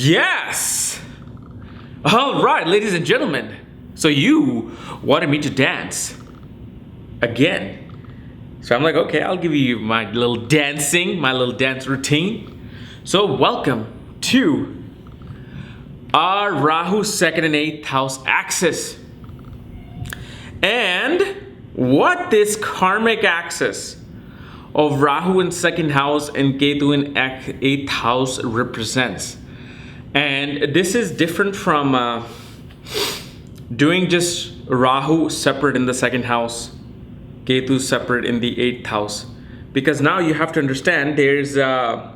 Yes! All right, ladies and gentlemen. So you wanted me to dance again. So I'm like, okay, I'll give you my little dance routine. So welcome to our Rahu 2nd and 8th house axis. And what this karmic axis of Rahu in 2nd house and Ketu in 8th house represents. And this is different from doing just Rahu separate in the 2nd house, Ketu separate in the 8th house. Because now you have to understand there's a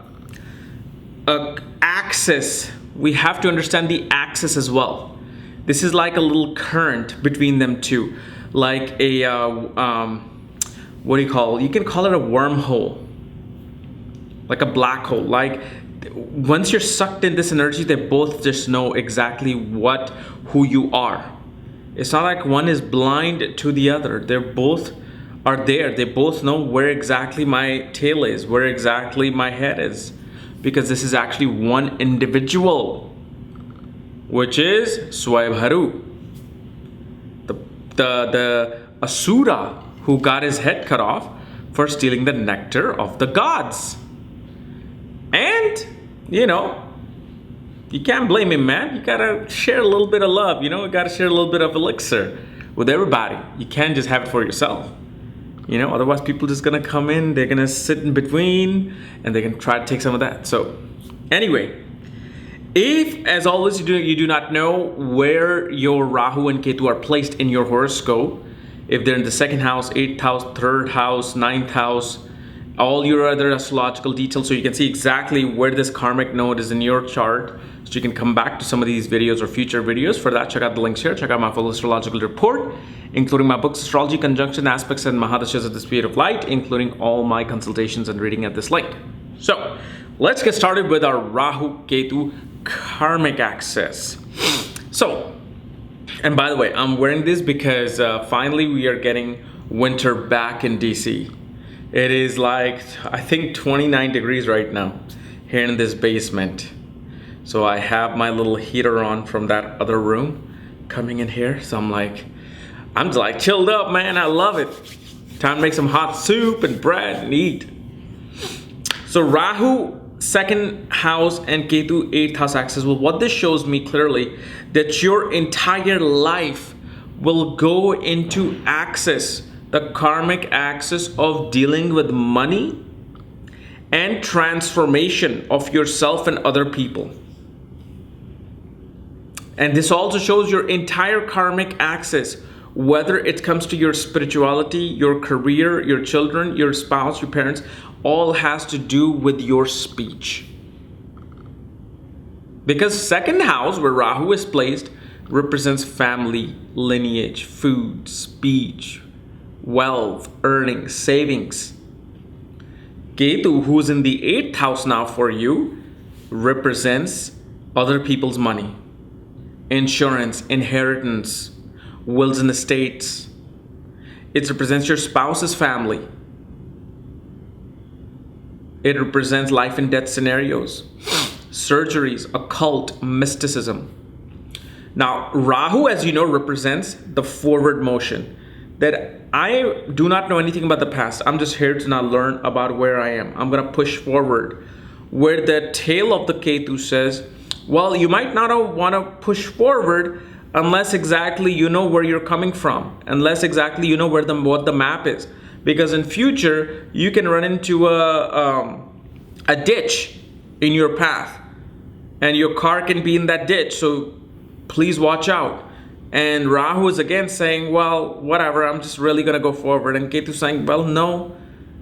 axis. We have to understand the axis as well. This is like a little current between them two. Like a, what do you call it? You can call it a wormhole. Like a black hole. Like once you're sucked in this energy, they both just know exactly who you are. It's not like one is blind to the other. They both are there. They both know where exactly my tail is, where exactly my head is. Because this is actually one individual, which is Swayambharu. The Asura who got his head cut off for stealing the nectar of the gods. And, you can't blame him, man. You gotta share a little bit of love, you gotta share a little bit of elixir with everybody. You can't just have it for yourself. Otherwise people just gonna come in, they're gonna sit in between, and they can try to take some of that. So, anyway, if, as always, you do not know where your Rahu and Ketu are placed in your horoscope, if they're in the 2nd house, 8th house, 3rd house, 9th house, all your other astrological details, so you can see exactly where this karmic node is in your chart, so you can come back to some of these videos or future videos. For that, check out the links here. Check out my full astrological report, including my books, Astrology, Conjunction, Aspects, and Mahadashas of the Speed of Light, including all my consultations and reading at this link. So, let's get started with our Rahu Ketu karmic axis. So, and by the way, I'm wearing this because finally we are getting winter back in DC. It is like, I think 29 degrees right now here in this basement. So I have my little heater on from that other room coming in here. So I'm just like chilled up, man. I love it. Time to make some hot soup and bread and eat. So Rahu 2nd house and Ketu 8th house axis. Well, what this shows me clearly that your entire life will go into axis, the karmic axis of dealing with money and transformation of yourself and other people. And this also shows your entire karmic axis, whether it comes to your spirituality, your career, your children, your spouse, your parents, all has to do with your speech. Because 2nd house, where Rahu is placed, represents family, lineage, food, speech, wealth, earnings, savings. Ketu, who's in the 8th house now for you, represents other people's money, insurance, inheritance, wills and estates. It represents your spouse's family. It represents life and death scenarios, surgeries, occult, mysticism. Now, Rahu, as you know, represents the forward motion. That I do not know anything about the past. I'm just here to now learn about where I am. I'm going to push forward. Where the tail of the Ketu says, well, you might not want to push forward unless exactly you know where you're coming from. Unless exactly you know what the map is. Because in future, you can run into a ditch in your path. And your car can be in that ditch. So please watch out. And Rahu is again saying, well, whatever, I'm just really going to go forward. And Ketu saying, well, no,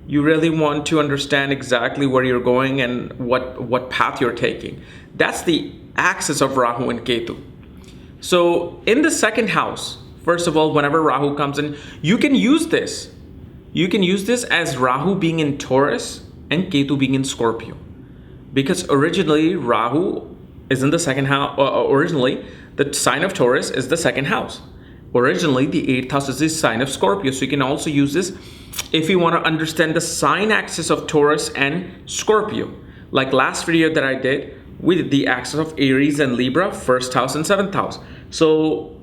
you really want to understand exactly where you're going and what path you're taking. That's the axis of Rahu and Ketu. So in the 2nd house, first of all, whenever Rahu comes in, you can use this. You can use this as Rahu being in Taurus and Ketu being in Scorpio. Because originally Rahu is in the 2nd house, originally the sign of Taurus is the 2nd house. Originally, the 8th house is the sign of Scorpio. So you can also use this if you want to understand the sign axis of Taurus and Scorpio. Like last video that I did with the axis of Aries and Libra, 1st house and 7th house. So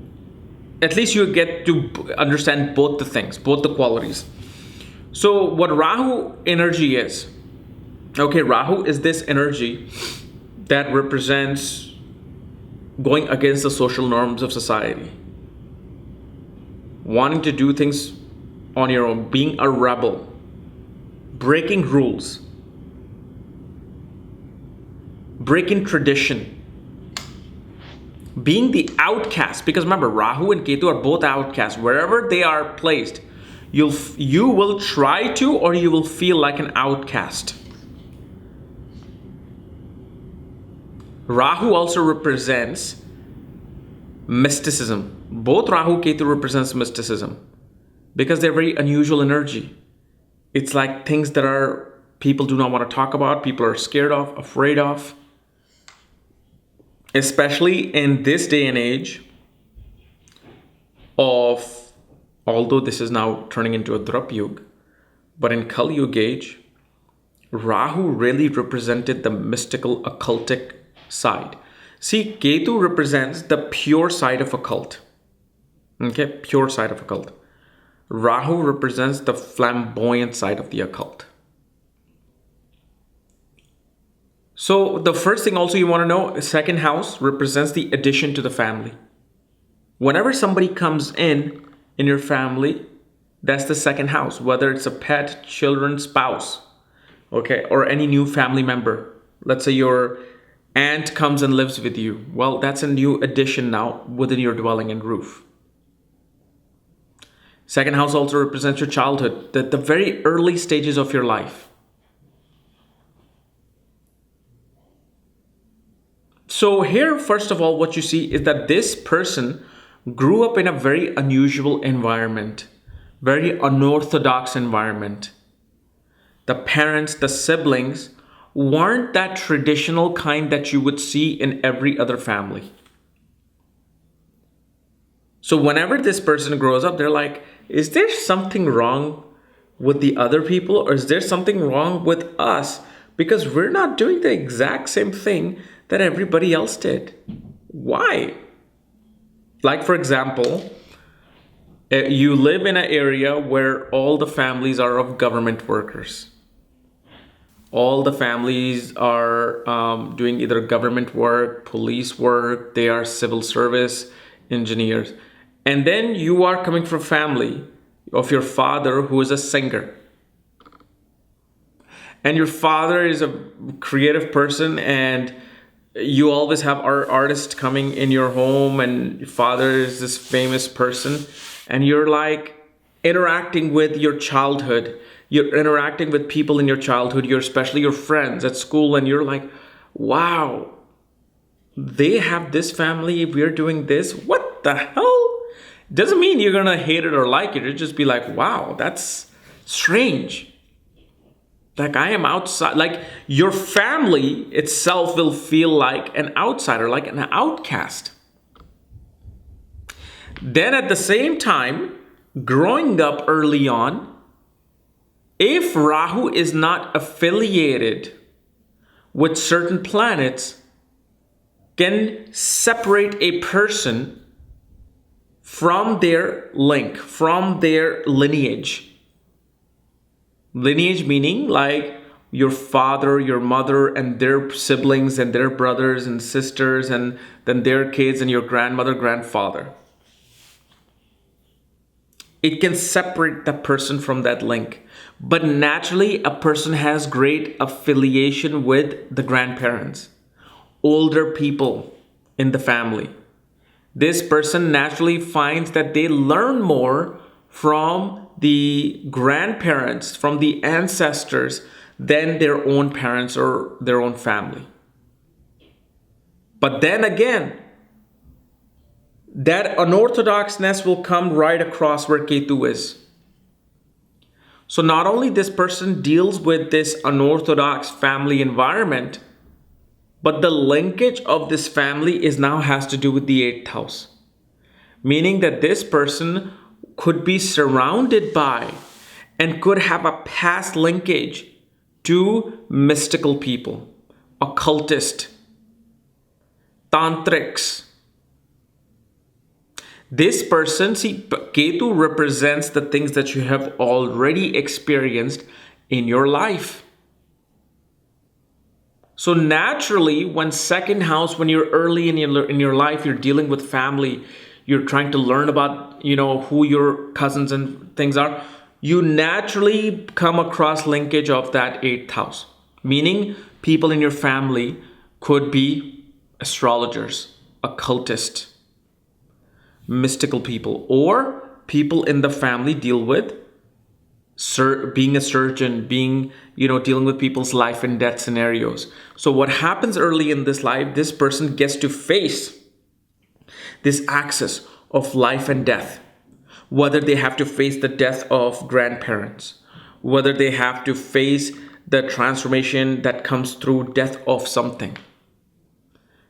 at least you get to understand both the things, both the qualities. So what Rahu energy is, okay, Rahu is this energy that represents going against the social norms of society, wanting to do things on your own, being a rebel, breaking rules, breaking tradition, being the outcast. Because remember, Rahu and Ketu are both outcasts. Wherever they are placed, you will try to, or you will feel like an outcast. Rahu also represents mysticism. Both Rahu and Ketu represents mysticism because they're very unusual energy. It's like things that are people do not want to talk about, people are scared of, afraid of. Especially in this day and age of, although this is now turning into a Drup Yug, but in Kali Yuga age, Rahu really represented the mystical occultic side. See, Ketu represents the pure side of occult. Okay, pure side of occult. Rahu represents the flamboyant side of the occult. So the first thing also you want to know, second house represents the addition to the family. Whenever somebody comes in your family, that's the second house, whether it's a pet, children, spouse, okay, or any new family member. Let's say your aunt comes and lives with you. Well, that's a new addition now within your dwelling and roof. Second house also represents your childhood, the very early stages of your life. So here, first of all, what you see is that this person grew up in a very unusual environment, very unorthodox environment. The parents, the siblings weren't that traditional kind that you would see in every other family. So whenever this person grows up, they're like, is there something wrong with the other people, or is there something wrong with us? Because we're not doing the exact same thing that everybody else did. Why? Like, for example, you live in an area where all the families are of government workers. All the families are doing either government work, police work, they are civil service engineers. And then you are coming from a family of your father who is a singer. And your father is a creative person, and you always have artists coming in your home, and your father is this famous person, and you're like interacting with your childhood. You're interacting with people in your childhood, especially your friends at school, and you're like, wow, they have this family, we're doing this. What the hell? Doesn't mean you're gonna hate it or like it. It'll just be like, wow, that's strange. Like, I am outside. Like, your family itself will feel like an outsider, like an outcast. Then at the same time, growing up early on, if Rahu is not affiliated with certain planets, can separate a person from their link, from their lineage. Lineage meaning like your father, your mother, and their siblings and their brothers and sisters, and then their kids and your grandmother, grandfather. It can separate the person from that link. But naturally, a person has great affiliation with the grandparents, older people in the family. This person naturally finds that they learn more from the grandparents, from the ancestors, than their own parents or their own family. But then again, that unorthodoxness will come right across where Ketu is. So not only this person deals with this unorthodox family environment, but the linkage of this family now has to do with the 8th house. Meaning that this person could be surrounded by and could have a past linkage to mystical people, occultist tantrics. This person, see, Ketu represents the things that you have already experienced in your life. So naturally, when second house, when you're early in your life, you're dealing with family, you're trying to learn about, who your cousins and things are, you naturally come across linkage of that 8th house. Meaning people in your family could be astrologers, occultists, mystical people, or people in the family deal with being a surgeon, dealing with people's life and death scenarios. So what happens early in this life, this person gets to face this axis of life and death, whether they have to face the death of grandparents, whether they have to face the transformation that comes through death of something.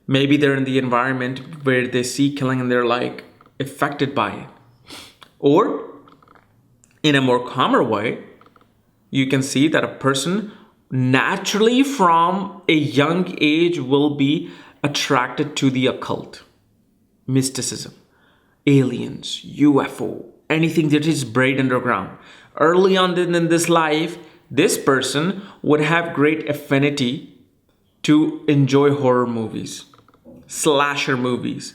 Maybe they're in the environment where they see killing and they're like affected by it. Or in a more calmer way, you can see that a person naturally from a young age will be attracted to the occult, mysticism, aliens, UFO, anything that is buried underground. Early on in this life, this person would have great affinity to enjoy horror movies, slasher movies,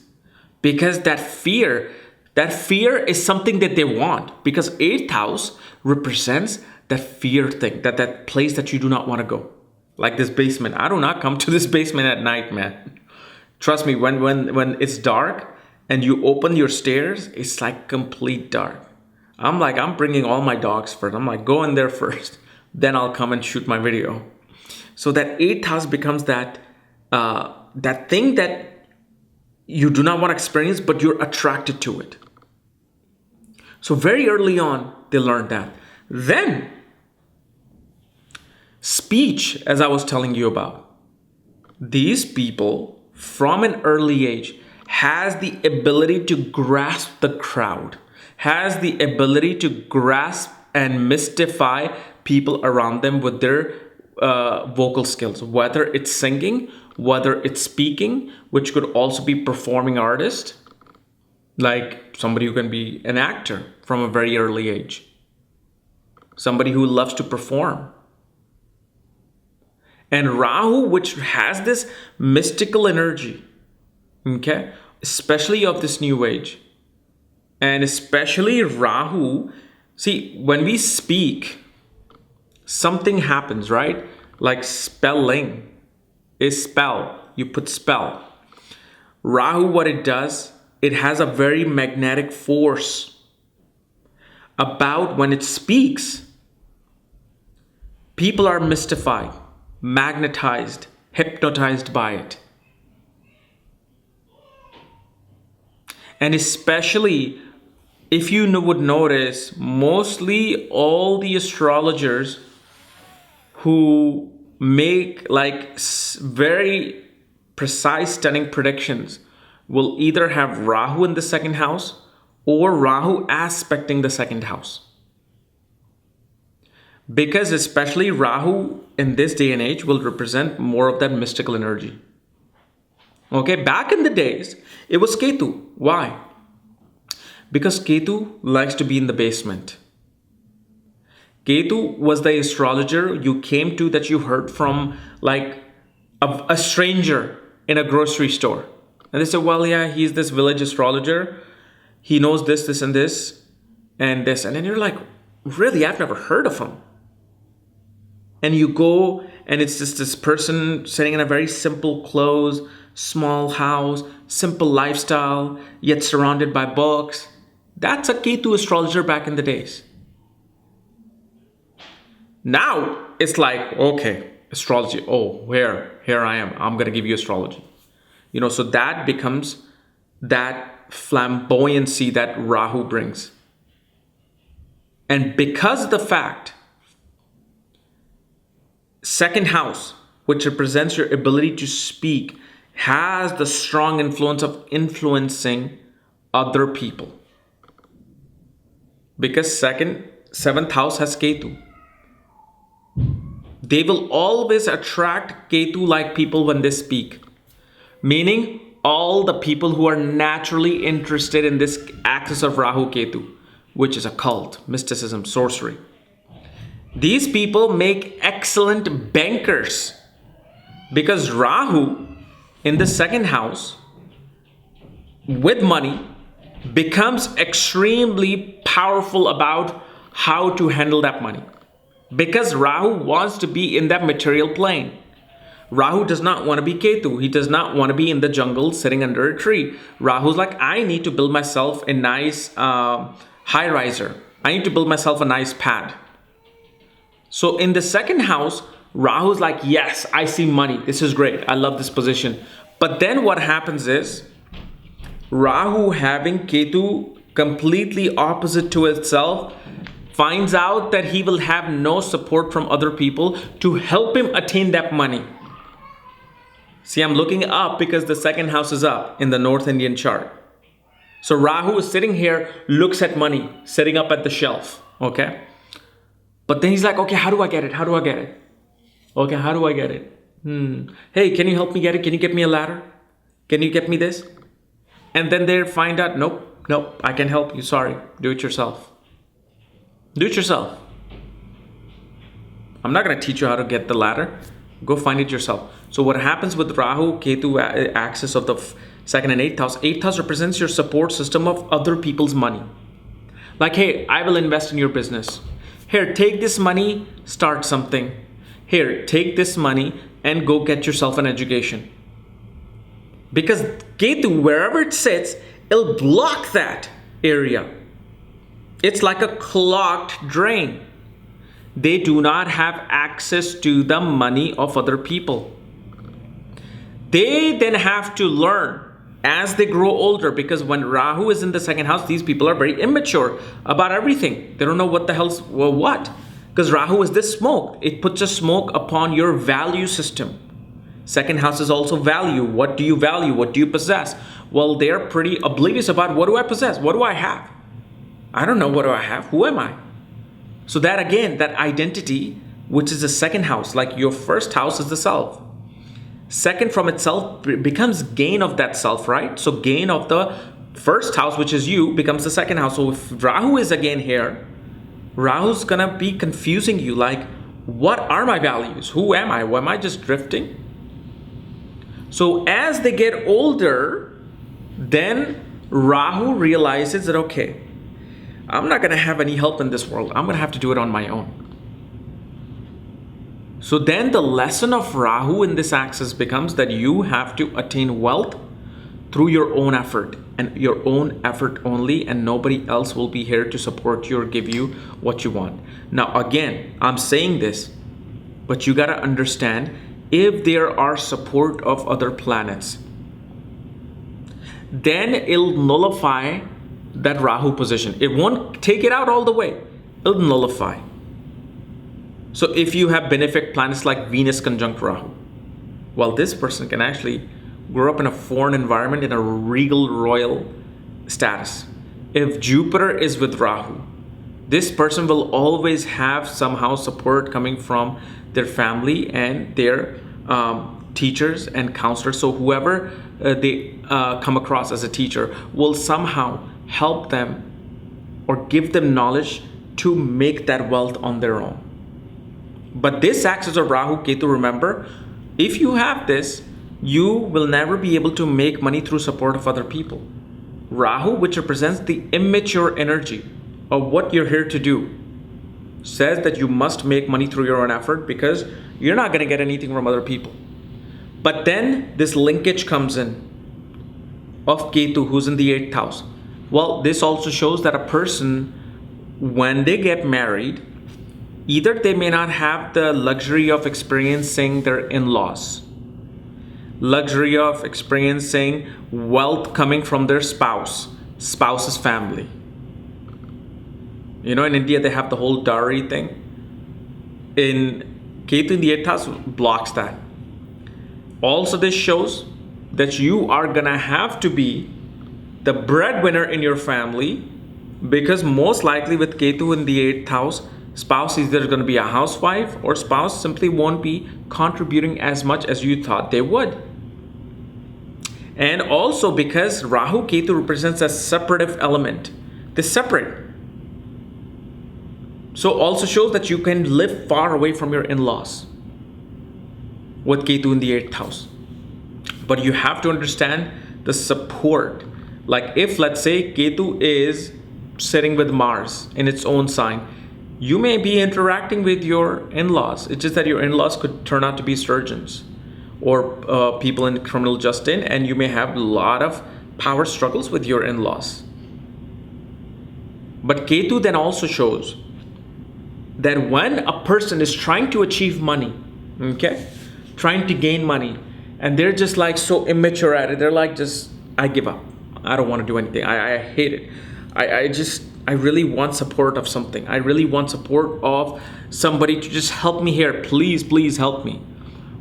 because that fear is something that they want, because 8th house represents that fear thing, that place that you do not want to go. Like this basement. I do not come to this basement at night, man. Trust me, when it's dark and you open your stairs, it's like complete dark. I'm bringing all my dogs first. I'm like, go in there first. Then I'll come and shoot my video. So that 8th house becomes that thing that you do not want to experience, but you're attracted to it. So very early on, they learned that. Then, speech, as I was telling you about. These people, from an early age, has the ability to grasp the crowd, has the ability to grasp and mystify people around them with their vocal skills, whether it's singing, whether it's speaking, which could also be performing artist, like somebody who can be an actor from a very early age, somebody who loves to perform. And Rahu, which has this mystical energy, okay, especially of this new age, and especially Rahu, see, when we speak, something happens, right? Like spelling is spell. You put spell. Rahu, what it does, it has a very magnetic force about when it speaks. People are mystified, magnetized, hypnotized by it. And especially if you would notice, mostly all the astrologers who make like very precise, stunning predictions will either have Rahu in the 2nd house or Rahu aspecting the 2nd house. Because especially Rahu in this day and age will represent more of that mystical energy. Okay, back in the days, it was Ketu. Why? Because Ketu likes to be in the basement. Ketu was the astrologer you came to that you heard from like a stranger in a grocery store. And they said, well, yeah, he's this village astrologer. He knows this, this, and this, and this. And then you're like, really? I've never heard of him. And you go and it's just this person sitting in a very simple clothes, small house, simple lifestyle, yet surrounded by books. That's a Ketu astrologer back in the days. Now it's like, okay, astrology. Oh, here I am. I'm going to give you astrology. So that becomes that flamboyancy that Rahu brings. And because of the fact, 2nd house, which represents your ability to speak, has the strong influence of influencing other people. Because 7th house has Ketu. They will always attract Ketu-like people when they speak. Meaning, all the people who are naturally interested in this axis of Rahu Ketu, which is occult, mysticism, sorcery. These people make excellent bankers because Rahu in the second house with money becomes extremely powerful about how to handle that money. Because Rahu wants to be in that material plane. Rahu does not want to be Ketu. He does not want to be in the jungle sitting under a tree. Rahu's like, I need to build myself a nice high riser. I need to build myself a nice pad. So in the second house, Rahu's like, yes, I see money. This is great. I love this position. But then what happens is, Rahu having Ketu completely opposite to itself finds out that he will have no support from other people to help him attain that money. See, I'm looking up because the second house is up in the North Indian chart. So Rahu is sitting here, looks at money, sitting up at the shelf, okay? But then he's like, okay, how do I get it? How do I get it? Okay, how do I get it? Hey, can you help me get it? Can you get me a ladder? Can you get me this? And then they find out, nope, I can't help you. Sorry, do it yourself. Do it yourself. I'm not going to teach you how to get the ladder. Go find it yourself. So what happens with Rahu, Ketu axis of the second and eighth house represents your support system of other people's money. Like, hey, I will invest in your business. Here, take this money, start something. Here, take this money and go get yourself an education. Because Ketu, wherever it sits, it'll block that area. It's like a clogged drain. They do not have access to the money of other people. They then have to learn as they grow older, because when Rahu is in the second house, these people are very immature about everything. They don't know what the hell's what. Because Rahu is this smoke. It puts a smoke upon your value system. Second house is also value. What do you value? What do you possess? Well, they're pretty oblivious about, what do I possess? What do I have? I don't know. What do I have? Who am I? So that again, that identity, which is the second house, like your first house is the self. Second from itself becomes gain of that self, right? So gain of the first house, which is you, becomes the second house. So if Rahu is again here, Rahu's gonna be confusing you, like, what are my values? Who am I? Am I just drifting? So as they get older, then Rahu realizes that, okay, I'm not going to have any help in this world. I'm going to have to do it on my own. So then the lesson of Rahu in this axis becomes that you have to attain wealth through your own effort, and your own effort only, and nobody else will be here to support you or give you what you want. Now, again, I'm saying this, but you got to understand, if there are support of other planets, then it'll nullify that Rahu position. It won't take it out all the way. It'll nullify. So if you have benefic planets like Venus conjunct Rahu, well, this person can actually grow up in a foreign environment in a regal royal status. If Jupiter is with Rahu, this person will always have somehow support coming from their family and their teachers and counselors. So whoever they come across as a teacher will somehow help them or give them knowledge to make that wealth on their own. But this axis of Rahu Ketu, remember, if you have this, you will never be able to make money through support of other people. Rahu, which represents the immature energy of what you're here to do, says that you must make money through your own effort because you're not going to get anything from other people. But then this linkage comes in of Ketu, who's in the 8th house. Well, this also shows that a person, when they get married, either they may not have the luxury of experiencing their in-laws, luxury of experiencing wealth coming from their spouse's family. You know, in India, they have the whole dowry thing. In Ketu in the 8th house blocks that. Also, this shows that you are gonna have to be the breadwinner in your family, because most likely with Ketu in the 8th house, spouse is either going to be a housewife or spouse simply won't be contributing as much as you thought they would. And also because Rahu Ketu represents a separative element. They separate. So also shows that you can live far away from your in-laws with Ketu in the 8th house. But you have to understand the support. Like if, let's say, Ketu is sitting with Mars in its own sign, you may be interacting with your in-laws. It's just that your in-laws could turn out to be surgeons or people in criminal justice, and you may have a lot of power struggles with your in-laws. But Ketu then also shows that when a person is trying to achieve money, okay, trying to gain money, and they're just like so immature at it, they're like, just, I give up. I don't want to do anything. I hate it. I really want support of something. I really want support of somebody to just help me here. Please, please help me.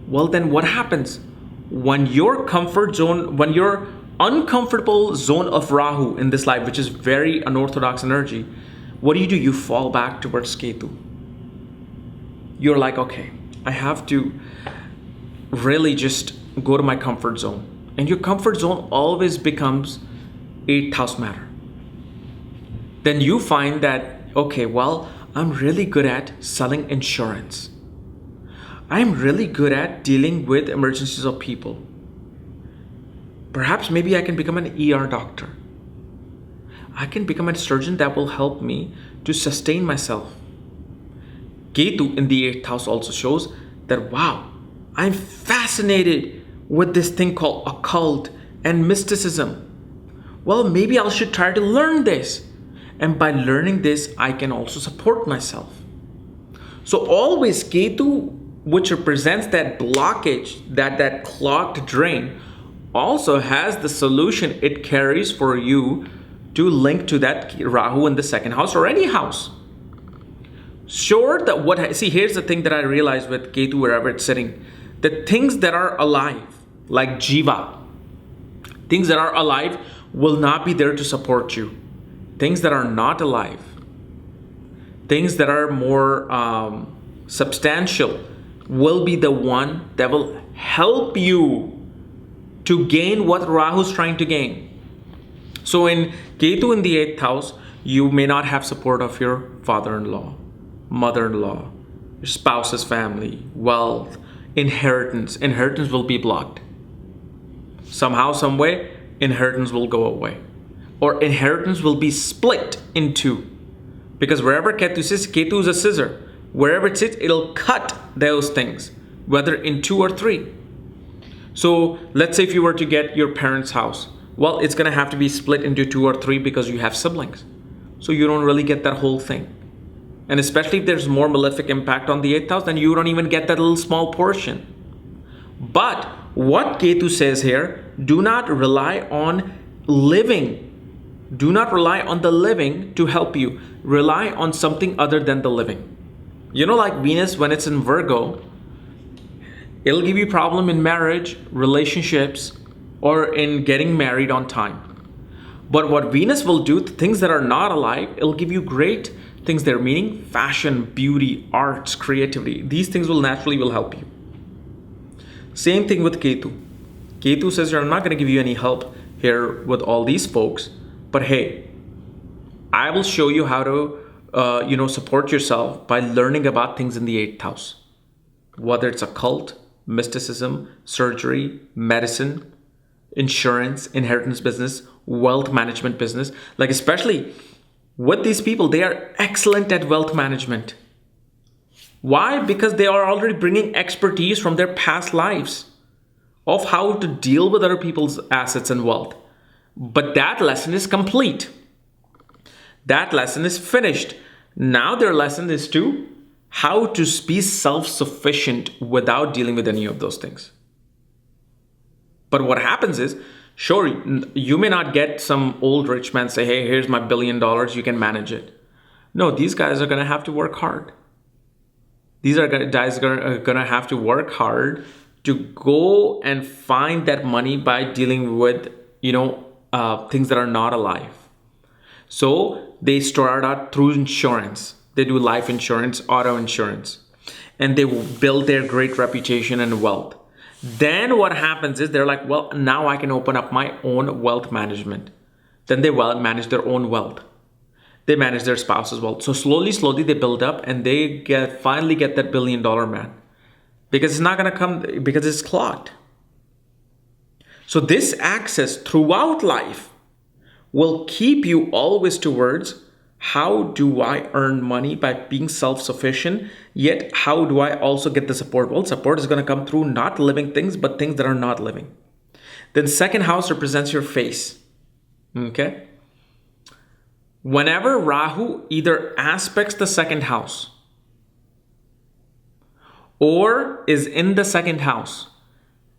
Well, then what happens? When your comfort zone, when your uncomfortable zone of Rahu in this life, which is very unorthodox energy, what do? You fall back towards Ketu. You're like, okay, I have to really just go to my comfort zone. And your comfort zone always becomes 8th house matter. Then you find that, okay, well, I'm really good at selling insurance. I'm really good at dealing with emergencies of people. Perhaps maybe I can become an ER doctor. I can become a surgeon that will help me to sustain myself. Ketu in the 8th house also shows that, wow, I'm fascinated with this thing called occult and mysticism. Well, maybe I should try to learn this. And by learning this, I can also support myself. So always Ketu, which represents that blockage, that clogged drain, also has the solution it carries for you to link to that Rahu in the 2nd house or any house. Sure, here's the thing that I realized with Ketu, wherever it's sitting, the things that are alive, like Jiva, things that are alive will not be there to support you. Things that are not alive, things that are more substantial, will be the one that will help you to gain what Rahu's trying to gain. So in Ketu in the 8th house, you may not have support of your father-in-law, mother-in-law, your spouse's family, wealth, inheritance. Inheritance will be blocked. Somehow, some way, inheritance will go away. Or inheritance will be split in two. Because wherever Ketu sits, Ketu is a scissor. Wherever it sits, it'll cut those things, whether in 2 or 3. So let's say if you were to get your parents' house, well, it's going to have to be split into 2 or 3 because you have siblings. So you don't really get that whole thing. And especially if there's more malefic impact on the 8th house, then you don't even get that little small portion. But what Ketu says here, do not rely on living. Do not rely on the living to help you. Rely on something other than the living. You know, like Venus, when it's in Virgo, it'll give you problem in marriage, relationships, or in getting married on time. But what Venus will do, things that are not alive, it'll give you great things there, meaning fashion, beauty, arts, creativity. These things will naturally help you. Same thing with Ketu. Ketu says, I'm not going to give you any help here with all these folks, but hey, I will show you how to support yourself by learning about things in the 8th house. Whether it's occult, mysticism, surgery, medicine, insurance, inheritance business, wealth management business. Like especially with these people, they are excellent at wealth management. Why? Because they are already bringing expertise from their past lives of how to deal with other people's assets and wealth. But that lesson is complete. That lesson is finished. Now their lesson is to how to be self-sufficient without dealing with any of those things. But what happens is, sure, you may not get some old rich man say, hey, here's my $1 billion, you can manage it. No, these guys are going to have to work hard. These are guys are going to have to work hard to go and find that money by dealing with, things that are not alive. So they start out through insurance. They do life insurance, auto insurance, and they will build their great reputation and wealth. Then what happens is they're like, well, now I can open up my own wealth management. Then they manage their own wealth. They manage their spouse's wealth. So slowly they build up, and they finally get that $1 billion man. Because it's not going to come, because it's clogged. So this access throughout life will keep you always towards, how do I earn money by being self-sufficient, yet how do I also get the support? Well, support is going to come through not living things, but things that are not living. Then second house represents your face. Okay? Whenever Rahu either aspects the second house or is in the second house,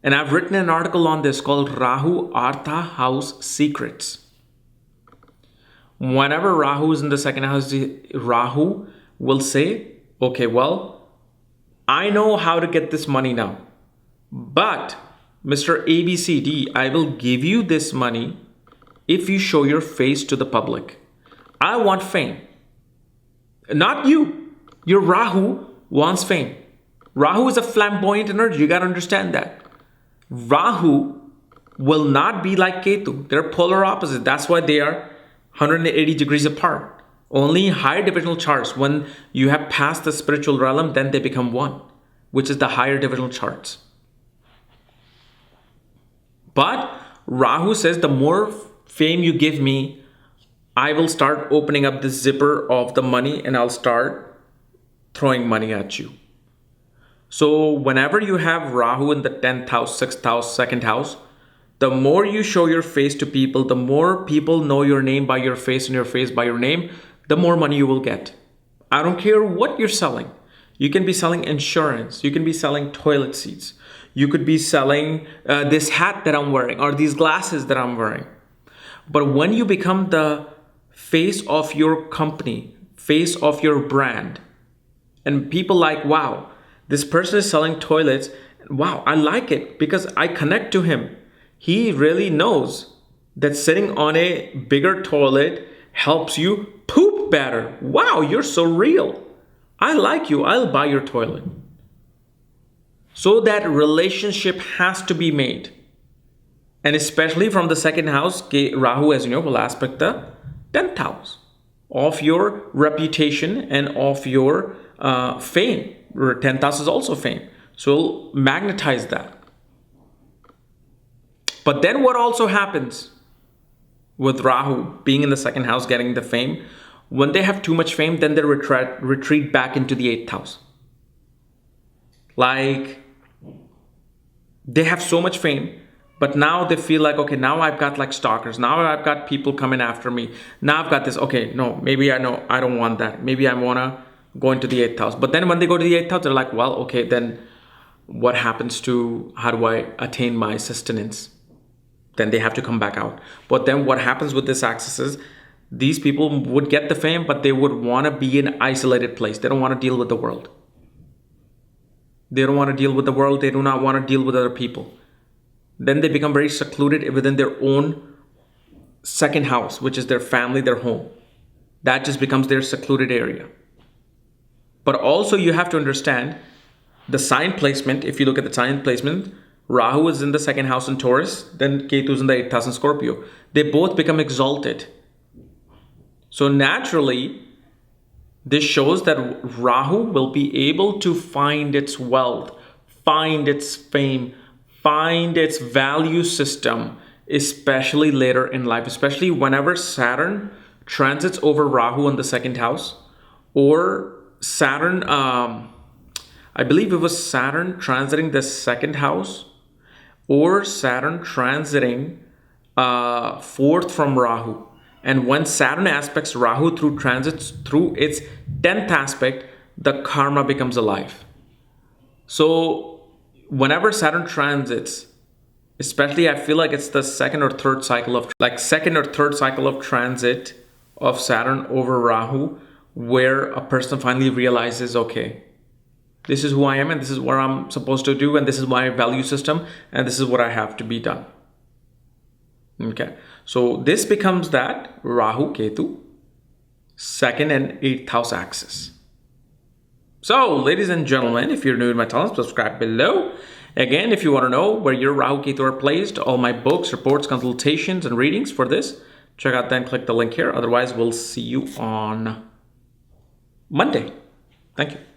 and I've written an article on this called Rahu Artha House Secrets. Whenever Rahu is in the second house, Rahu will say, okay, well, I know how to get this money now. But Mr. ABCD, I will give you this money if you show your face to the public. I want fame. Not you. Your Rahu wants fame. Rahu is a flamboyant energy. You got to understand that. Rahu will not be like Ketu. They're polar opposite. That's why they are 180 degrees apart. Only higher divisional charts, when you have passed the spiritual realm, then they become one, which is the higher divisional charts. But Rahu says, the more fame you give me, I will start opening up the zipper of the money, and I'll start throwing money at you. So whenever you have Rahu in the 10th house, 6th house, 2nd house, the more you show your face to people, the more people know your name by your face and your face by your name, the more money you will get. I don't care what you're selling. You can be selling insurance. You can be selling toilet seats. You could be selling this hat that I'm wearing or these glasses that I'm wearing. But when you become the face of your company, face of your brand, and people like, wow, this person is selling toilets. Wow, I like it because I connect to him. He really knows that sitting on a bigger toilet helps you poop better. Wow, you're so real. I like you. I'll buy your toilet. So that relationship has to be made. And especially from the second house, Rahu, as you know, will aspect the 10th house of your reputation and of your fame. 10th house is also fame. So magnetize that. But then what also happens with Rahu being in the second house, getting the fame, when they have too much fame, then they retreat back into the 8th house. Like, they have so much fame, but now they feel like, okay, now I've got like stalkers. Now I've got people coming after me. Now I've got this. Okay, no, maybe I know I don't want that. Maybe I want to go into the 8th house. But then when they go to the 8th house, they're like, well, okay, then what happens to, how do I attain my sustenance? Then they have to come back out. But then what happens with this axis is these people would get the fame, but they would want to be in an isolated place. They don't want to deal with the world. They don't want to deal with the world. They do not want to deal with other people. Then they become very secluded within their own second house, which is their family, their home. That just becomes their secluded area. But also you have to understand the sign placement. If you look at the sign placement, Rahu is in the second house in Taurus, then Ketu is in the 8th house in Scorpio. They both become exalted. So naturally, this shows that Rahu will be able to find its wealth, find its fame, find its value system, especially later in life, especially whenever Saturn transits over Rahu in the second house, or Saturn, I believe it was Saturn transiting the second house, or Saturn transiting 4th from Rahu. And when Saturn aspects Rahu through transits through its 10th aspect, the karma becomes alive. So whenever Saturn transits, especially I feel like it's the second or third cycle of transit of Saturn over Rahu, where a person finally realizes, okay, this is who I am and this is what I'm supposed to do and this is my value system and this is what I have to be done. Okay, so this becomes that Rahu Ketu 2nd and 8th house axis. So ladies and gentlemen, if you're new to my channel, subscribe below Again, if you want to know where your Rahu Ketu are placed, all my books, reports, consultations, and readings for this, check out then, click the link here. Otherwise, we'll see you on Monday. Thank you.